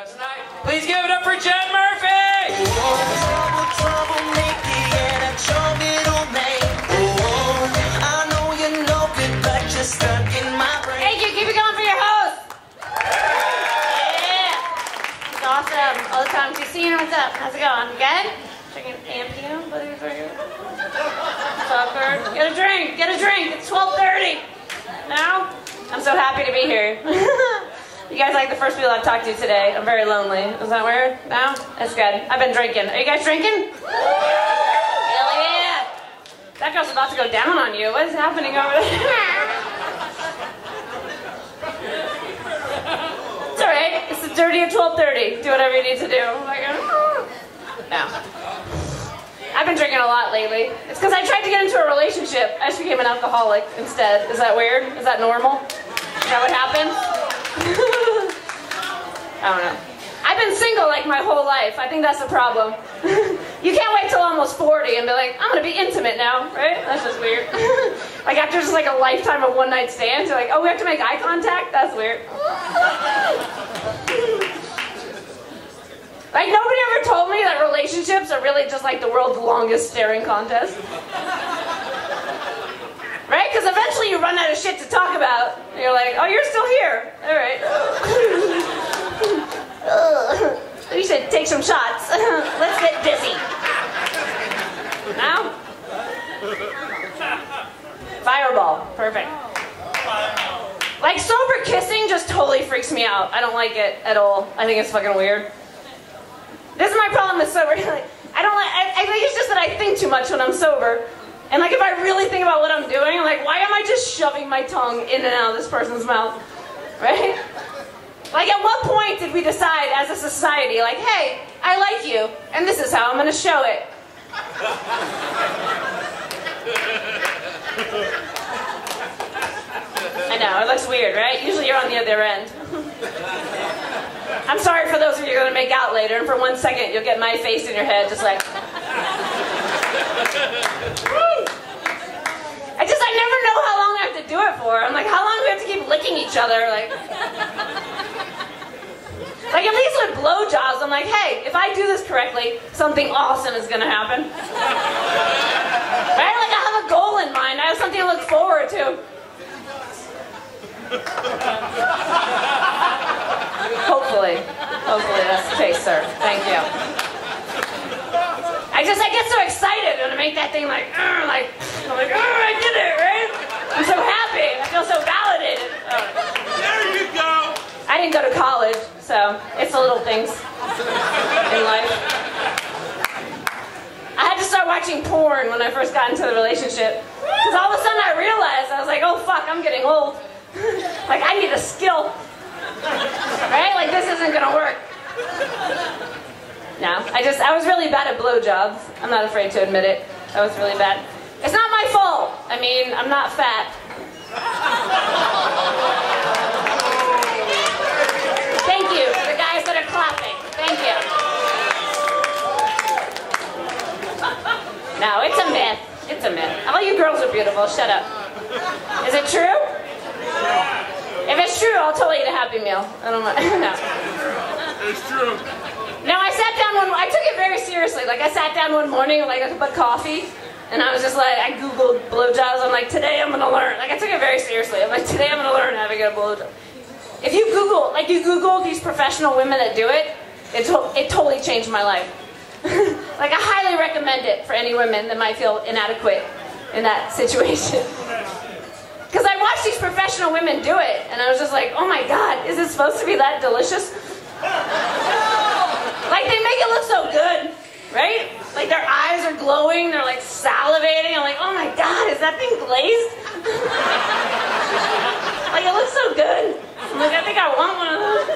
tonight. Please give it up for Jen Murphy! Thank you, keep it going for your host! Yeah! It's awesome. All the time. You see, what's up? How's it going? Good? Drinking AMPM? Fucker. Get a drink! Get a drink! It's 12:30! Now? I'm so happy to be here. You guys like the first people I've talked to today. I'm very lonely. Is that weird? No? That's good. I've been drinking. Are you guys drinking? Hell yeah! That girl's about to go down on you. What is happening over there? It's alright. It's the dirty at 12:30. Do whatever you need to do. No. I've been drinking a lot lately. It's because I tried to get into a relationship. I just became an alcoholic instead. Is that weird? Is that normal? Is that what happened? I don't know. I've been single like my whole life. I think that's the problem. You can't wait till almost 40 and be like, I'm gonna be intimate now, right? That's just weird. Like after just like a lifetime of one-night stands, you're like, oh, we have to make eye contact? That's weird. Like nobody ever told me that relationships are really just like the world's longest staring contest. Right? Because eventually you run out of shit to talk about. And you're like, oh, you're still here. All right. We should take some shots. Let's get dizzy. Now? Fireball. Perfect. Like sober kissing just totally freaks me out. I don't like it at all. I think it's fucking weird. This is my problem with sober. Like, I think it's just that I think too much when I'm sober. And like if I really think about what I'm doing, I'm like, why am I just shoving my tongue in and out of this person's mouth? Right? Like at what point did we decide as a society, like, hey, I like you, and this is how I'm gonna show it. I know, it looks weird, right? Usually you're on the other end. I'm sorry for those of you who are gonna make out later, and for 1 second you'll get my face in your head, just like... I never know how long I have to do it for. I'm like, how long do we have to keep licking each other? Like at least with blowjobs, I'm like, hey, if I do this correctly, something awesome is gonna happen. Right? Like I have a goal in mind. I have something to look forward to. Hopefully that's the case, sir. Thank you. I get so excited when I make that thing like, I'm like, oh, I did it, right? I'm so happy. I feel so validated. Oh. There you go! I didn't go to college, so it's the little things in life. I had to start watching porn when I first got into the relationship. Because all of a sudden I realized, I was like, oh fuck, I'm getting old. Like I need a skill. Right? Like this isn't gonna work. No, I was really bad at blowjobs. I'm not afraid to admit it. I was really bad. It's not my fault. I mean, I'm not fat. Thank you for the guys that are clapping. Thank you. No, it's a myth. It's a myth. All you girls are beautiful. Shut up. Is it true? If it's true, I'll totally eat a Happy Meal. I don't know. No. It's true. No, I took it very seriously. Like I sat down one morning with like a cup of coffee, and I was just like, I Googled blowjobs. I'm like, today I'm gonna learn. Like I took it very seriously. I'm like, today I'm gonna learn how to get a blowjob. If you Google these professional women that do it, it totally changed my life. Like I highly recommend it for any women that might feel inadequate in that situation. Because I watched these professional women do it, and I was just like, oh my god, is it supposed to be that delicious? Like they make it look so good, right? Like their eyes are glowing, they're like salivating. I'm like, oh my god, is that thing glazed? Like it looks so good. I'm like, I think I want one of those.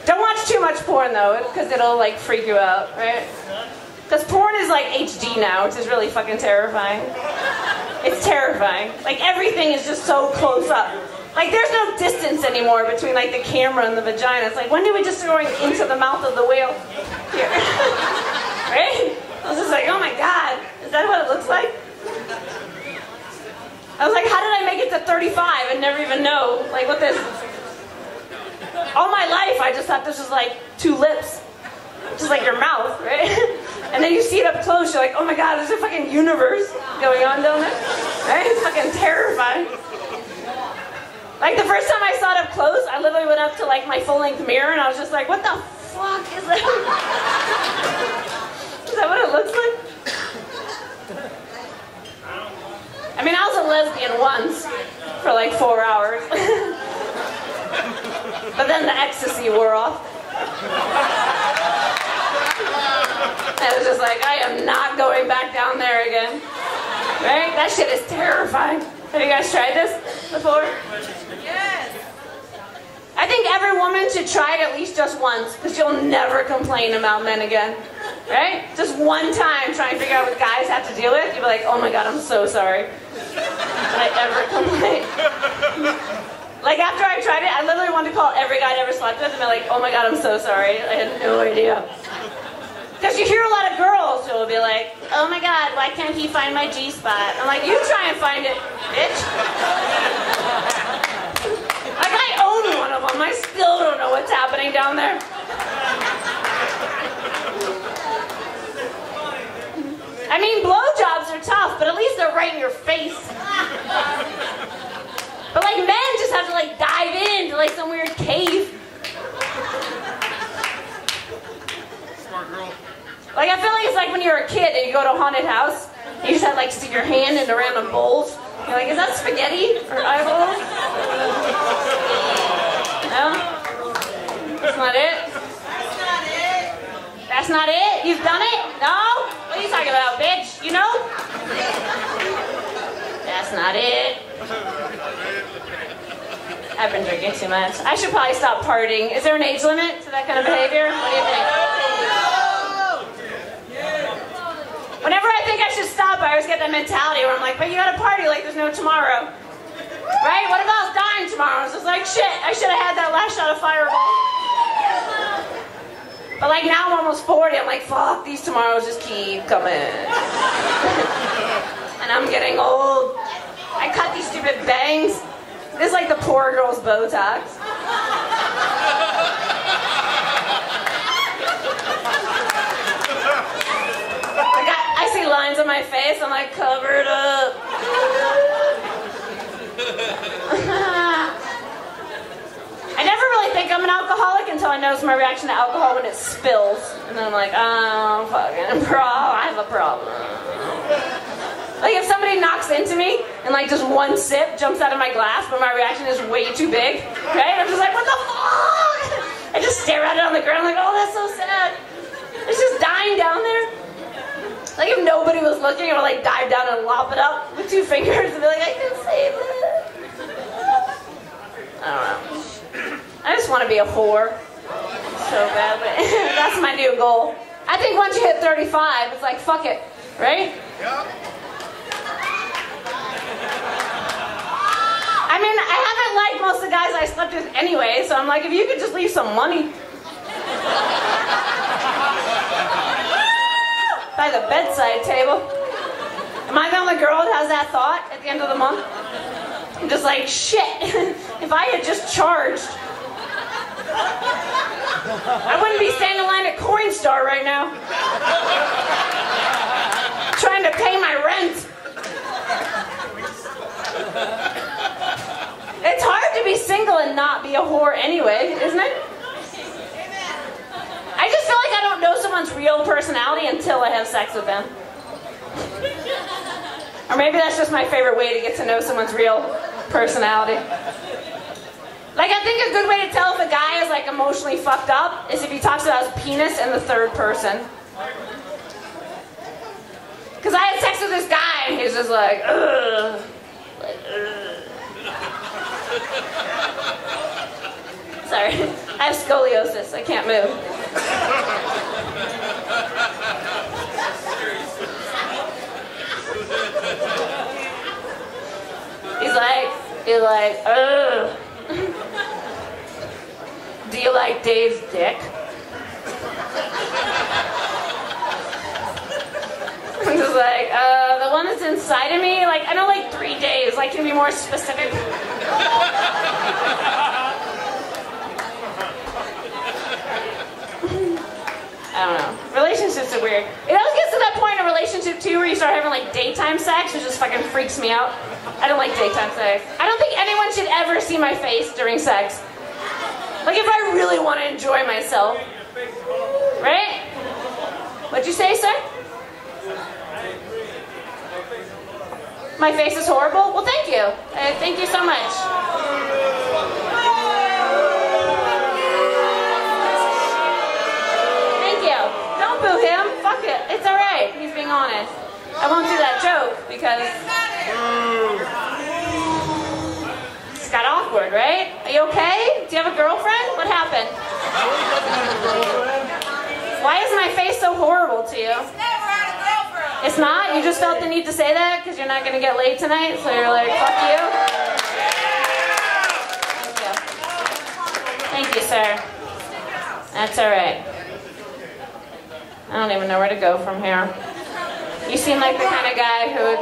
Don't watch too much porn though, because it'll like freak you out, right? Because porn is like HD now, which is really fucking terrifying. It's terrifying. Like everything is just so close up. Like there's no distance anymore between like the camera and the vagina. It's like, when did we just going into the mouth of the whale? Here. Right? I was just like, oh my god, is that what it looks like? I was like, how did I make it to 35 and never even know, like, what this... All my life, I just thought this was like 2 lips. Just like your mouth, right? And then you see it up close, you're like, oh my god, there's a fucking universe going on down there. Right? It's fucking terrifying. Like the first time I saw it up close, I literally went up to like my full-length mirror and I was just like, what the fuck is that? Is that what it looks like? I mean, I was a lesbian once for like 4 hours. But then the ecstasy wore off. I was just like, I am not going back down there again. Right? That shit is terrifying. Have you guys tried this before? Yes. I think every woman should try it at least just once, because you'll never complain about men again. Right? Just one time try and figure out what guys have to deal with. You'll be like, oh my god, I'm so sorry that I ever complained. Like after I tried it, I literally wanted to call every guy I ever slept with and be like, oh my god, I'm so sorry. I had no idea. Because you hear a lot of girls who will be like, oh my god, why can't he find my G-spot? I'm like, you try and find it, bitch. Like I own one of them. I still don't know what's happening down there. I mean, blowjobs are tough, but at least they're right in your face. But like men just have to like dive into like some weird cave. Smart girl. Like I feel like it's like when you're a kid and you go to a haunted house, you just have to like stick your hand into random bowls. You're like, is that spaghetti or eyeballs? No? That's not it? That's not it. That's not it? You've done it? No? What are you talking about, bitch? You know? That's not it. I've been drinking too much. I should probably stop partying. Is there an age limit to that kind of behavior? What do you think? Whenever I think I should stop, I always get that mentality where I'm like, but you gotta party like there's no tomorrow. Right? What if I was dying tomorrow? It's just like, shit, I should have had that last shot of Fireball. But like now I'm almost 40, I'm like, fuck, these tomorrows just keep coming. And I'm getting old. I cut these stupid bangs. This is like the poor girl's Botox. I see lines on my face, I'm like, covered up. I never really think I'm an alcoholic until I notice my reaction to alcohol when it spills. And then I'm like, oh, fucking I have a problem. Like if somebody knocks into me and like just one sip jumps out of my glass, but my reaction is way too big, right? I'm just like, what the fuck? I just stare at it on the ground like, oh, that's so sad. It's just dying down there. Like if nobody was looking, I would like dive down and lop it up with 2 fingers and be like, I can save it. I don't know. I just want to be a whore so badly. That's my new goal. I think once you hit 35, it's like, fuck it, right? Yeah. I mean, I haven't liked most of the guys I slept with anyway, so I'm like, if you could just leave some money by the bedside table. Am I the only girl that has that thought at the end of the month? I'm just like, shit, if I had just charged, I wouldn't be standing in line at Coinstar right now, trying to pay my rent. It's hard to be single and not be a whore anyway, isn't it? I just feel like I don't know someone's real personality until I have sex with them. Or maybe that's just my favorite way to get to know someone's real personality. Like I think a good way to tell if a guy is like emotionally fucked up is if he talks about his penis in the third person. Because I had sex with this guy and he's just like, ugh. Like, ugh. Sorry, I have scoliosis, I can't move. He's like, ugh. Do you like Dave's dick? I'm just like, the one that's inside of me, like, I know like 3 days, like can be more specific? I don't know. Relationships are weird. It always gets to that point in a relationship too where you start having like daytime sex, which just fucking freaks me out. I don't like daytime sex. I don't think anyone should ever see my face during sex. Like if I really want to enjoy myself. Right? What'd you say, sir? My face is horrible? Well, thank you. Thank you so much. Boo him. Fuck it. It's alright. He's being honest. I won't do that joke because it's got awkward, right? Are you okay? Do you have a girlfriend? What happened? Why is my face so horrible to you? It's not? You just felt the need to say that because you're not going to get laid tonight? So you're like, fuck you? Thank you, sir. That's alright. I don't even know where to go from here. You seem like the kind of guy who would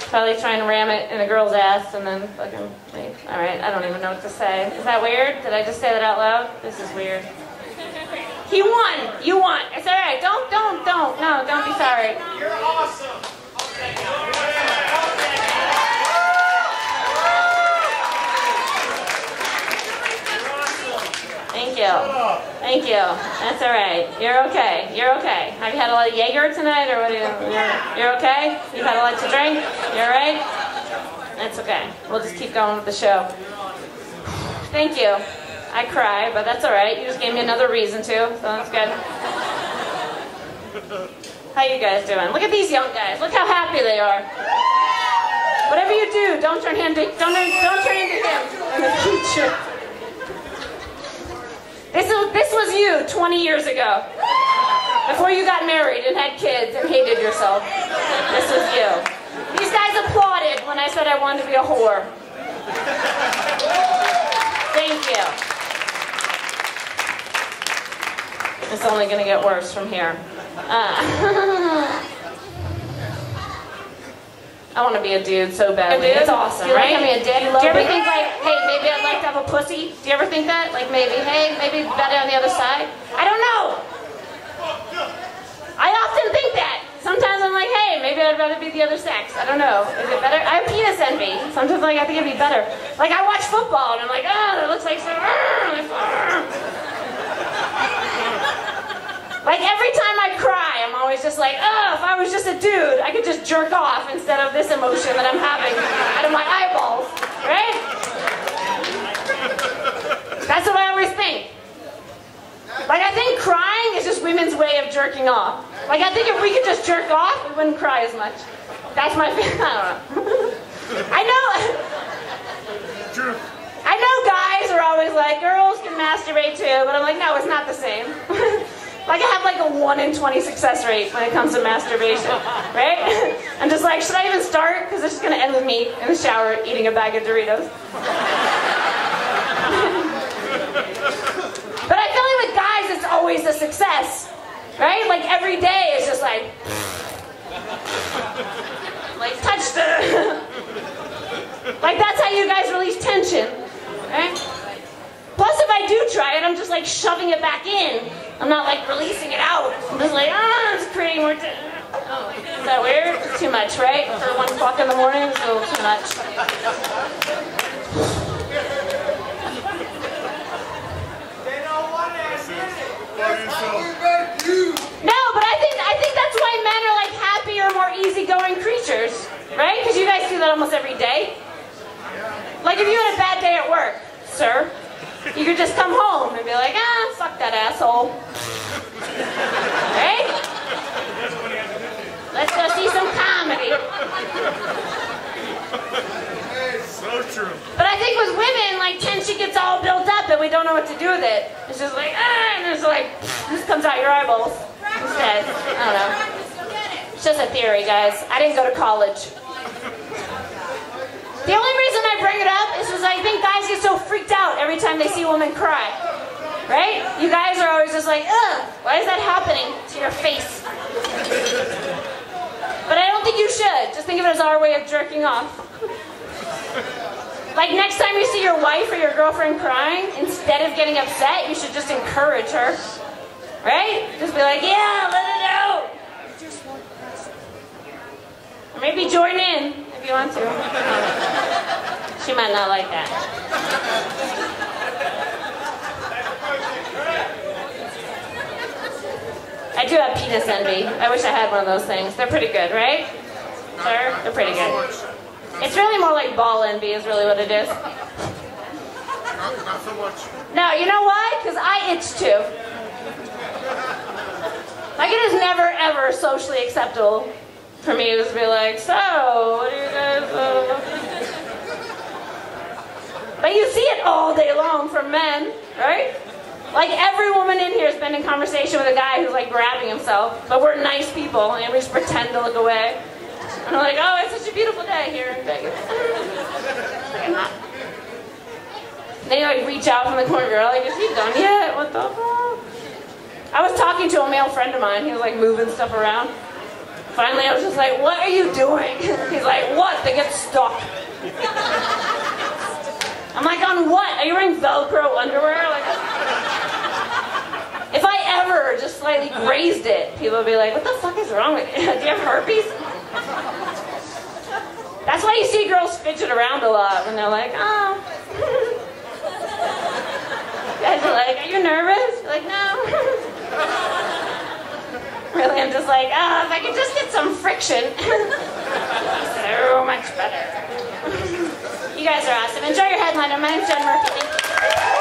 probably try and ram it in a girl's ass and then fucking leave. Alright, I don't even know what to say. Is that weird? Did I just say that out loud? This is weird. He won! You won! It's alright. Don't. No, don't be sorry. You're awesome. Thank you. Thank you. That's all right. You're okay. You're okay. Have you had a lot of Jaeger tonight, or what? You're okay? You've had a lot to drink? You're all right? That's okay. We'll just keep going with the show. Thank you. I cry, but that's all right. You just gave me another reason to, so that's good. How you guys doing? Look at these young guys. Look how happy they are. Whatever you do, don't turn into him in the future. This was you 20 years ago. Before you got married and had kids and hated yourself. This was you. These guys applauded when I said I wanted to be a whore. Thank you. It's only going to get worse from here. I want to be a dude so badly. It's awesome, right? Do you like having a dick? Do you ever think like, hey, maybe I'd like to have a pussy? Do you ever think that? Like maybe, hey, maybe better on the other side? I don't know. I often think that. Sometimes I'm like, hey, maybe I'd rather be the other sex. I don't know. Is it better? I have penis envy. Sometimes like, I think it'd be better. Like I watch football and I'm like, oh, that looks like so. Like every time I cry, I'm always just like, oh, if I was just a dude, I could just jerk off instead of this emotion that I'm having out of my eyeballs, right? That's what I always think. Like I think crying is just women's way of jerking off. Like I think if we could just jerk off, we wouldn't cry as much. That's my feeling. I don't know. I know guys are always like, girls can masturbate too, but I'm like, no, it's not the same. Like I have like a 1 in 20 success rate when it comes to masturbation, right? I'm just like, should I even start? Because it's just going to end with me in the shower eating a bag of Doritos. But I feel like with guys, it's always a success, right? Like every day is just like touch the... Like that's how you guys release tension, right? Plus if I do try it, I'm just like shoving it back in. I'm not like releasing it out. I'm just like, it's creating more tension. Oh, is that weird? It's too much, right? For 1 o'clock in the morning, it's a little too much. They don't want to admit it. No, but I think that's why men are like happier, more easygoing creatures, right? Because you guys do that almost every day. Like if you had a bad day at work, sir, you could just come home and be like, fuck that asshole. Right? Let's go see some comedy. So true. But I think with women, like tension gets all built up and we don't know what to do with it. It's just like, and it's like, this comes out your eyeballs instead. I don't know. It's just a theory, guys. I didn't go to college. The only reason I bring it up is because I think guys get so freaked out every time they see a woman cry. Right? You guys are always just like, why is that happening to your face? But I don't think you should. Just think of it as our way of jerking off. Like next time you see your wife or your girlfriend crying, instead of getting upset, you should just encourage her. Right? Just be like, yeah, let it out. Or maybe join in if you want to. She might not like that. I do have penis envy. I wish I had one of those things. They're pretty good, right? Sir? They're pretty good. It's really more like ball envy is really what it is. Not so much. No, you know why? Because I itch too. Like it is never ever socially acceptable for me to just be like, so, what do you guys But you see it all day long from men, right? Like every woman in here has been in conversation with a guy who's like grabbing himself, but we're nice people and we just pretend to look away. And I'm like, oh, it's such a beautiful day here in Vegas. Like, I'm not. Then you like reach out from the corner, girl, like, is he done yet? What the fuck? I was talking to a male friend of mine. He was like moving stuff around. Finally, I was just like, what are you doing? He's like, what? They get stuck. I'm like, on what? Are you wearing Velcro underwear? Like, if I ever just slightly grazed it, people would be like, what the fuck is wrong with you? Do you have herpes? That's why you see girls fidget around a lot when they're like, oh. Guys are like, are you nervous? You're like, no. Really, I'm just like, oh, if I could just get some friction. So much better. You guys are awesome. Enjoy your headliner. My name's Jen Murphy. Thank you.